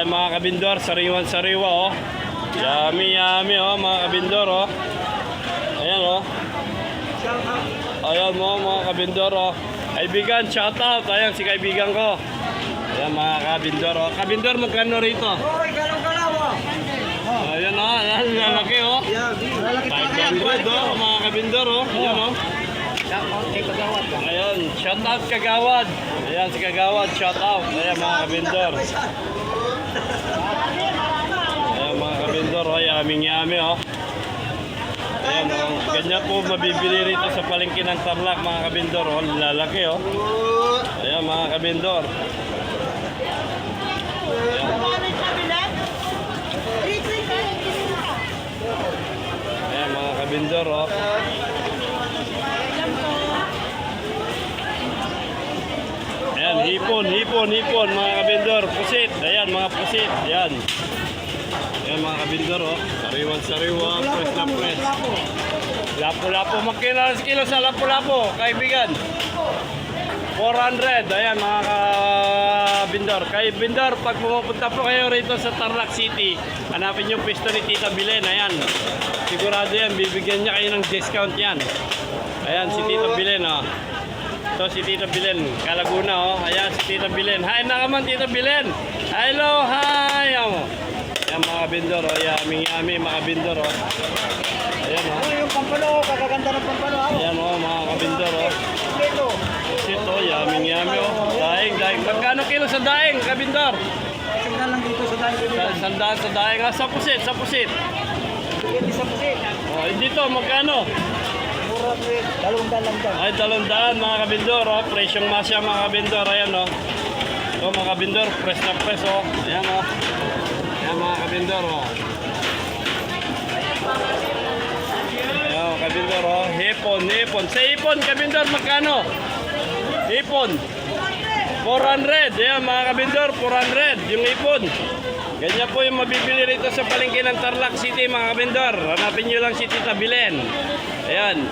Ayan mga kabindor, sariwan-sariwa oh. Yummy, yummy oh mga kabindor oh. Ayan oh. Ayan mo mga kabindor oh. Kaibigan, shout out. Ayan si kaibigan ko. Ayan mga kabindor oh. Kabindor, magkano rito? Hoy, galaw-galaw oh. Ayan oh, ayan, lalaki oh. Lalaki talaga yan. 500 oh mga kabindor oh. Ayan oh. Ayan, shout out Kagawad. Ayan si Kagawad, shout out. Ayan mga kabindor. Ayan mga kabindor oh, yaming-yami oh. Ayan oh, ganyan po mabibili rito sa palengke ng Tarlac mga kabindor oh, lalaki oh. Ayan mga kabindor. Ayan mga kabindor oh. Ayan, hipon mga kabindor, pusit. Ayan mga pusit, ayan. Ayan mga kabindor oh. Sariwan-sariwa, press na press. Lapo-lapo, magkailan kilo sa lapo-lapo, kaibigan. 400, ayan mga kabindor. Kaibigan, pag pumupunta po kayo rito sa Tarlac City, hanapin yung pwesto ni Tita Bilen, ayan. Sigurado yan, bibigyan niya kayo ng discount yan. Ayan, si Tita Bilen oh. Ito si Tita Bilen, Kalaguna oh. Ayan si Tita Bilen. Hi nakaman Tita Bilen. Hello, hi. Ayan mga kabindor oh. Yummy mga kabindor oh. Ayan oh. Yung pampalo, kakaganda ng pampalo. Ayan oh mga kabindor oh. Ito. Ito, yummy oh. Daing. Magkano kilo sa daing, kabindor? Tingnan lang dito sa tayo. Sandaan sa daing. Sa pusit. Hindi sa pusit. Oh, dito, magkano? Mura po eh. 200 lang dyan. Ay, 200 mga kabindor oh. Presyong masya mga kabindor. Ayan oh. Ito mga kabindor, press na press oh. Ayan oh. Ayan mga kabindor oh. Ayan kabindor oh. Hipon. Sa hipon kabindor, magkano? Hipon. 400. Ayan mga kabindor, 400. Yung hipon. Ganyan po yung mabibili rito sa palengke ng Tarlac City mga kabindor. Hanapin nyo lang si Tita Bilen. Ayan.